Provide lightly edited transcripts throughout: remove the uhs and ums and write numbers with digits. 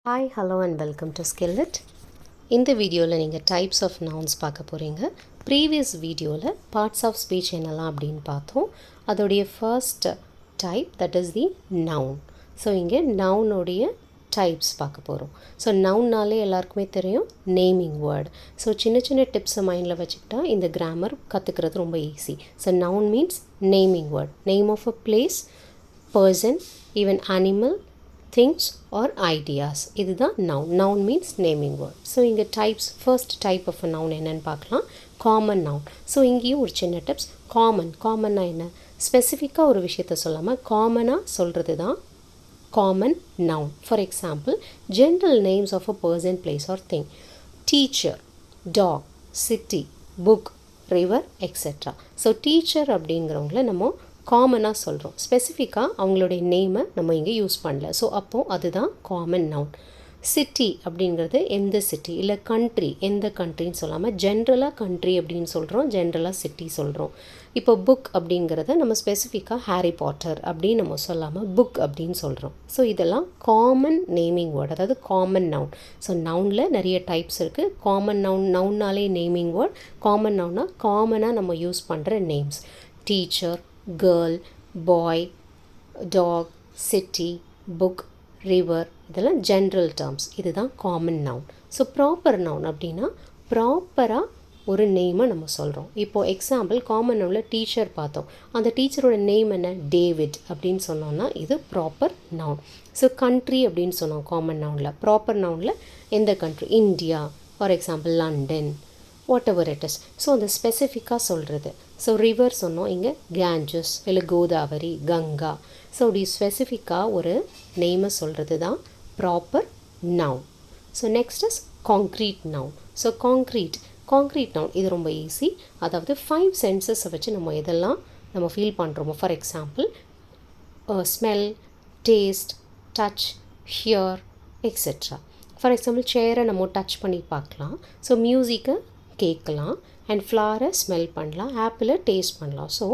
Hi, hello and welcome to Skillit. இந்த வீடியோவில் நீங்கள் டைப்ஸ் ஆஃப் நவுன்ஸ் பார்க்க போகிறீங்க. ப்ரீவியஸ் வீடியோவில் பார்ட்ஸ் ஆஃப் ஸ்பீச் என்னெல்லாம் அப்படின்னு பார்த்தோம். அதோடைய first type that is the noun. So இங்கே நவுனுடைய டைப்ஸ் பார்க்க போகிறோம். ஸோ நவுன்னாலே எல்லாருக்குமே தெரியும் நேமிங் வேர்டு. ஸோ சின்ன சின்ன டிப்ஸை மைண்டில் வச்சுக்கிட்டா இந்த கிராமர் கற்றுக்கிறது ரொம்ப easy. So noun means naming word, name of a place, person, even animal, things or ideas. இதுதான் noun. Noun means naming word. So இங்கே types, first type of a noun என்னன்னு பார்க்கலாம். common noun. ஸோ இங்கேயும் ஒரு சின்ன tips. காமன்னா என்ன, ஸ்பெசிஃபிக்காக ஒரு விஷயத்த சொல்லாமல் காமனாக சொல்கிறது தான் common noun. For example general names of a person, place or thing. Teacher, dog, city, book, river, etcetera. So teacher அப்படிங்கிறவங்கள நம்ம காமனாக சொல்கிறோம், ஸ்பெசிஃபிக்காக அவங்களுடைய நேமை நம்ம இங்கே யூஸ் பண்ணல. ஸோ அப்போது அதுதான் காமன் நவுன். சிட்டி அப்படிங்கிறது எந்த சிட்டி, இல்லை கண்ட்ரி எந்த கண்ட்ரின்னு சொல்லாமல் ஜென்ரலாக கண்ட்ரி அப்படின்னு சொல்கிறோம், ஜென்ரலாக சிட்டி சொல்கிறோம். இப்போ புக் அப்படிங்கிறத நம்ம ஸ்பெசிஃபிக்காக ஹாரி பாட்டர் அப்படின்னு நம்ம சொல்லாமல் புக் அப்படின்னு சொல்கிறோம். ஸோ இதெல்லாம் காமன் நேமிங் வேர்ட், அதாவது காமன் நவுன். ஸோ நவுனில் நிறைய டைப்ஸ் இருக்குது. காமன் நவுன், நவுன்னாலே நேமிங் வேர்ட். காமன் நவுன்னா காமனாக நம்ம யூஸ் பண்ணுற names. Teacher, girl, boy, dog, city, book, river, இதெல்லாம் ஜென்ரல் டேர்ம்ஸ். இதுதான் common noun. So proper noun அப்படின்னா ப்ராப்பராக ஒரு நேமை நம்ம சொல்கிறோம். இப்போது எக்ஸாம்பிள் காமன் நவுனில் டீச்சர் பார்த்தோம். அந்த டீச்சரோட நேம் என்ன, டேவிட் அப்படின்னு சொன்னோன்னா இது ப்ராப்பர் நவுன். ஸோ கண்ட்ரி அப்படின்னு சொன்னோம் காமன் நவுனில். ப்ராப்பர் நவுனில் எந்த country, India, for example London, what ever it is. So அந்த ஸ்பெசிஃபிக்காக சொல்கிறது. ஸோ ரிவர் சொன்னோம், இங்கே கேஞ்சஸ், இல்லை கோதாவரி, கங்கா. ஸோ அப்படி ஸ்பெசிஃபிக்காக ஒரு நேமை சொல்கிறது தான் proper noun. So next is concrete noun. So concrete noun இது ரொம்ப ஈஸி. அதாவது 5 சென்சஸை வச்சு நம்ம எதெல்லாம் நம்ம ஃபீல் பண்ணுறோமோ, for example smell, taste, touch, here, etcetera. For example சேரை நம்ம டச் பண்ணி பார்க்கலாம். ஸோ மியூசிக்கை கேட்கலாம், அண்ட் ஃப்ளவரை ஸ்மெல் பண்ணலாம், ஆப்பிளை டேஸ்ட் பண்ணலாம். So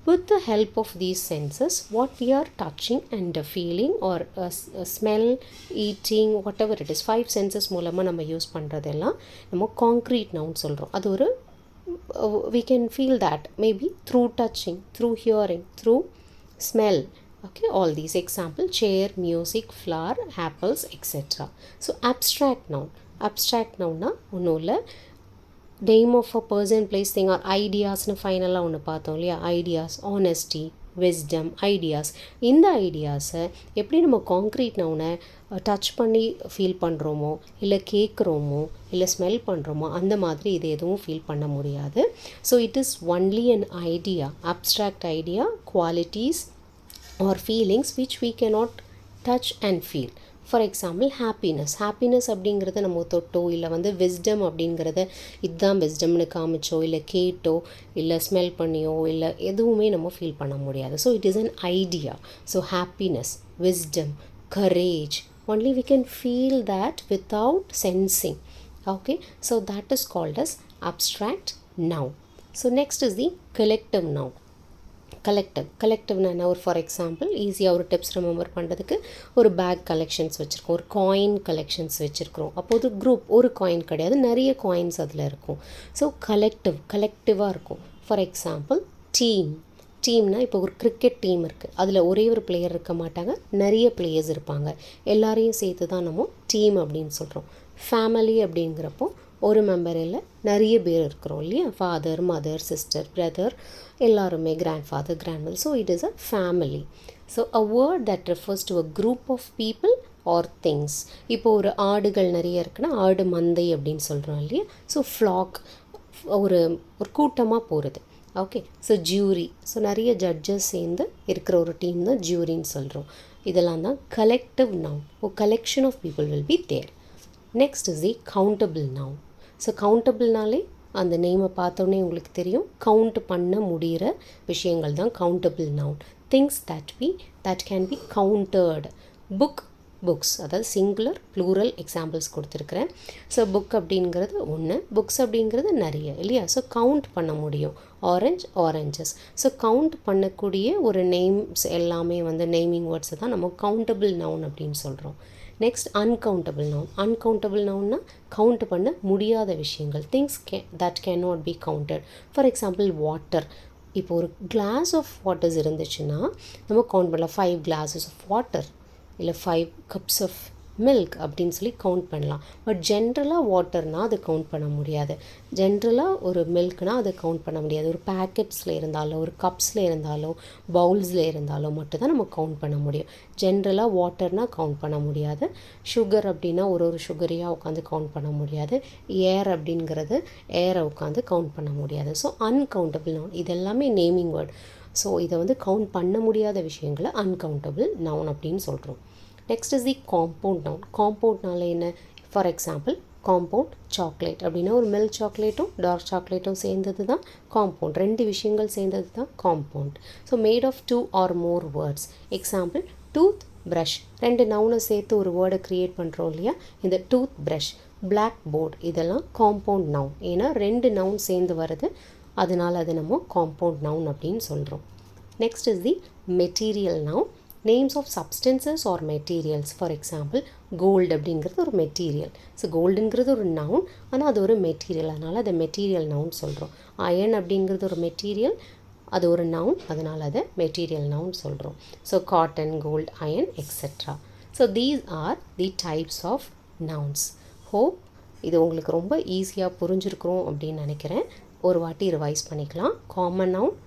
with the help of these senses, what we are touching and feeling or smell, eating, whatever it is, 5 senses மூலமாக நம்ம யூஸ் பண்ணுறதெல்லாம் நம்ம காங்க்ரீட் நவுன் சொல்கிறோம். அது ஒரு we can feel that maybe through touching, through hearing, through smell. Okay, all these example chair, music, flower, apples, etc. So abstract noun ஒன்றும் இல்லை, name of a person, place, thing or ஐடியாஸ்னு ஃபைனலாக ஒன்று பார்த்தோம் இல்லையா. Ideas, honesty, wisdom, ideas. இந்த ஐடியாஸை எப்படி நம்ம காங்க்ரீட் நவுனை டச் பண்ணி ஃபீல் பண்ணுறோமோ, இல்லை கேட்குறோமோ, இல்லை ஸ்மெல் பண்ணுறோமோ, அந்த மாதிரி இது எதுவும் ஃபீல் பண்ண முடியாது. So it is only an idea, abstract idea, qualities R feelings which we cannot touch and feel. For example happiness அப்படிங்கிறத நம்ம தொட்டோ, இல்லை விஸ்டம் அப்படிங்கிறத இதுதான் விஸ்டம்னு காமிச்சோ, இல்லை கேட்டோ, இல்லை ஸ்மெல் பண்ணியோ, இல்லை எதுவுமே நம்ம ஃபீல் பண்ண முடியாது. So it is an idea. So happiness, wisdom, courage, only we can feel that without sensing. Okay, so that is called as abstract noun. So next is the collective noun. கலெக்டிவ்னா என்ன, ஒரு for example ஈஸியாக ஒரு tips remember பண்ணுறதுக்கு ஒரு back collections வச்சுருக்கோம், ஒரு coin collections வச்சுருக்கிறோம். அப்போது குரூப், ஒரு காயின் கிடையாது, நிறைய காயின்ஸ் அதில் இருக்கும். ஸோ கலெக்டிவாக இருக்கும். ஃபார் எக்ஸாம்பிள் டீம்னா இப்போ ஒரு கிரிக்கெட் டீம் இருக்குது, அதில் ஒரே ஒரு பிளேயர் இருக்க மாட்டாங்க, நிறைய பிளேயர்ஸ் இருப்பாங்க, எல்லாரையும் சேர்த்து தான் நம்ம டீம் அப்படின்னு சொல்கிறோம். ஃபேமிலி அப்படிங்கிறப்போ ஒரு மெம்பர் இல்லை, நிறைய பேர் இருக்கிறோம் இல்லையா, ஃபாதர், மதர், சிஸ்டர், பிரதர், எல்லாருமே, grandfather, grandmother. So it is a family. So a word that refers to a group of people or things. இப்போது ஒரு ஆடுகள் நிறைய இருக்குன்னா ஆடு மந்தை அப்படின்னு சொல்கிறோம் இல்லையா. ஸோ ஃப்ளாக், ஒரு கூட்டமாக போகிறது. ஓகே, ஸோ ஜூரி, ஸோ நிறைய ஜட்ஜஸ் சேர்ந்து இருக்கிற ஒரு டீம் தான் ஜூரின்னு சொல்கிறோம். இதெல்லாம் தான் collective noun. Collection of people will be there. Next is the countable noun. So கவுண்டபிள்னாலே அந்த நேமை பார்த்தோன்னே உங்களுக்கு தெரியும், கவுண்ட் பண்ண முடிகிற விஷயங்கள் தான் countable noun. Things that can be counted. Books, அதாவது சிங்குலர், ப்ளூரல் எக்ஸாம்பிள்ஸ் கொடுத்துருக்குறேன். ஸோ புக் அப்படிங்கிறது ஒன்று, புக்ஸ் அப்படிங்கிறது நிறைய இல்லையா. ஸோ கவுண்ட் பண்ண முடியும். ஆரஞ்சஸ். ஸோ கவுண்ட் பண்ணக்கூடிய ஒரு நேம்ஸ் எல்லாமே நேமிங் வேர்ட்ஸை தான் நம்ம கவுண்டபிள் நவுன் அப்படின்னு சொல்கிறோம். Next uncountable noun. அன்கவுண்டபிள் நவுன்னா கவுண்ட் பண்ண முடியாத விஷயங்கள், things that can not be counted. For example water. இப்போ ஒரு கிளாஸ் ஆஃப் வாட்டர்ஸ் இருந்துச்சுன்னா நம்ம கவுண்ட் பண்ணலாம், 5 glasses ஆஃப் வாட்டர் இல்லை 5 cups ஆஃப் மில்க் அப்படின்னு சொல்லி கவுண்ட் பண்ணலாம். பட் ஜென்ரலாக வாட்டர்னால் அது கவுண்ட் பண்ண முடியாது. ஜென்ரலாக ஒரு மில்க்னால் அதை கவுண்ட் பண்ண முடியாது. ஒரு பேக்கெட்ஸில் இருந்தாலோ ஒரு கப்ஸில் இருந்தாலோ பவுல்ஸில் இருந்தாலோ மட்டும்தான் நம்ம கவுண்ட் பண்ண முடியும். ஜென்ரலாக வாட்டர்னால் கவுண்ட் பண்ண முடியாது. சுகர் அப்படின்னா ஒரு சுகரையாக உட்காந்து கவுண்ட் பண்ண முடியாது. ஏர் அப்படிங்கிறது ஏரை உட்காந்து கவுண்ட் பண்ண முடியாது. ஸோ அன்கவுண்டபிள் நவுன் இதெல்லாமே நேமிங் வேர்ட். ஸோ இதை வந்து கவுண்ட் பண்ண முடியாத விஷயங்களை அன்கவுண்டபிள் நவுன் அப்படின்னு சொல்கிறோம். Next is the compound noun. காம்பவுண்ட்னால என்ன? ஃபார் எக்ஸாம்பிள் காம்பவுண்ட் சாக்லேட் அப்படின்னா ஒரு மில்க் சாக்லேட்டும் டார்க் சாக்லேட்டும் சேர்ந்தது தான் காம்பவுண்ட். 2 விஷயங்கள் சேர்ந்தது தான் compound. So made of 2 or more words. Example toothbrush. 2 நவுனை சேர்த்து ஒரு வேர்டை க்ரியேட் பண்ணுறோம் இல்லையா? இந்த டூத் ப்ரஷ், பிளாக் போர்ட் இதெல்லாம் காம்பவுண்ட் நவுன். ஏன்னா 2 நவுன் சேர்ந்து வருது, அதனால் அது நம்ம காம்பவுண்ட் நவுன் அப்படின்னு சொல்கிறோம். Next is the material noun. Names of substances are materials. For example gold அப்படிங்கிறது ஒரு மெட்டீரியல். ஸோ கோல்டுங்கிறது ஒரு நவுன், ஆனால் அது ஒரு மெட்டீரியல், அதனால் அதை மெட்டீரியல் நவுன் சொல்கிறோம். அயன் அப்படிங்கிறது ஒரு மெட்டீரியல், அது ஒரு நவுன், அதனால் அதை மெட்டீரியல் நவுன் சொல்கிறோம். So cotton, gold, iron etcetera. So these are the types of nouns. Hope இது உங்களுக்கு ரொம்ப ஈஸியாக புரிஞ்சிருக்கிறோம் அப்படின்னு நினைக்கிறேன். ஒரு வாட்டி ரிவைஸ் பண்ணிக்கலாம். காமன் நவுன்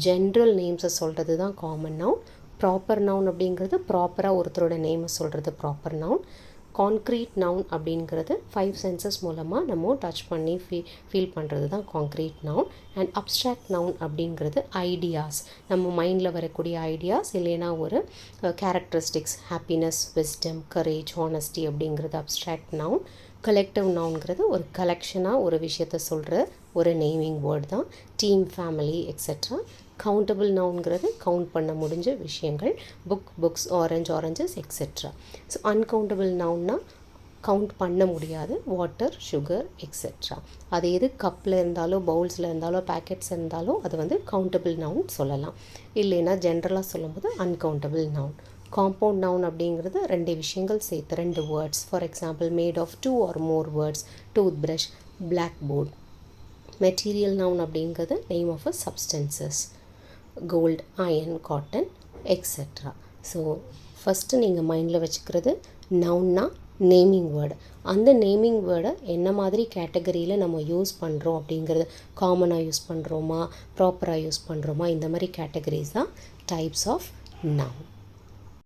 ஜென்ரல் நேம்ஸை சொல்கிறது தான் காமன் நவுன். ப்ராப்பர் நவுன் அப்படிங்கிறது ப்ராப்பராக ஒருத்தரோட நேமை சொல்கிறது ப்ராப்பர் நவுன். கான்க்ரீட் நவுன் அப்படிங்கிறது 5 சென்சஸ் மூலமாக நம்ம டச் பண்ணி ஃபீல் பண்ணுறது தான் concrete noun. And abstract noun அப்படிங்கிறது ஐடியாஸ், நம்ம மைண்டில் வரக்கூடிய ஐடியாஸ் இல்லைன்னா ஒரு characteristics, happiness, wisdom, courage, honesty அப்படிங்கிறது அப்ஸ்ட்ராக்ட் நவுன். கலெக்டிவ் நவுன்கிறது ஒரு கலெக்ஷனாக ஒரு விஷயத்த சொல்கிற ஒரு நேமிங் வேர்ட் தான். Team, family etcetera. கவுண்டபிள் நவுன்கிறது கவுண்ட் பண்ண முடிஞ்ச விஷயங்கள், books, oranges etcetera. So uncountable நவுன்னா கவுண்ட் பண்ண முடியாது, வாட்டர், சுகர் எக்ஸெட்ரா. அது எது கப்பில் இருந்தாலோ பவுல்ஸில் இருந்தாலோ பேக்கெட்ஸ் இருந்தாலோ அது வந்து கவுண்டபிள் நவுன் சொல்லலாம். இல்லைன்னா ஜென்ரலாக சொல்லும்போது அன்கவுண்டபிள் நவுன். காம்பவுண்ட் நவுன் அப்படிங்கிறது 2 விஷயங்கள் சேர்த்து 2 words. For example made of 2 or more words, toothbrush, blackboard. Material noun அப்படிங்கிறது name of a substances, gold, iron, cotton etcetera. So first நீங்கள் மைண்டில் வச்சுக்கிறது நவுன்னா நேமிங் வேர்டு. அந்த நேமிங் வேர்டை என்ன மாதிரி கேட்டகரியில் நம்ம யூஸ் பண்ணுறோம் அப்படிங்கிறது, காமனாக யூஸ் பண்ணுறோமா, ப்ராப்பராக யூஸ் பண்ணுறோமா, இந்த மாதிரி கேட்டகரிஸ் தான் டைப்ஸ் ஆஃப் நவுன்.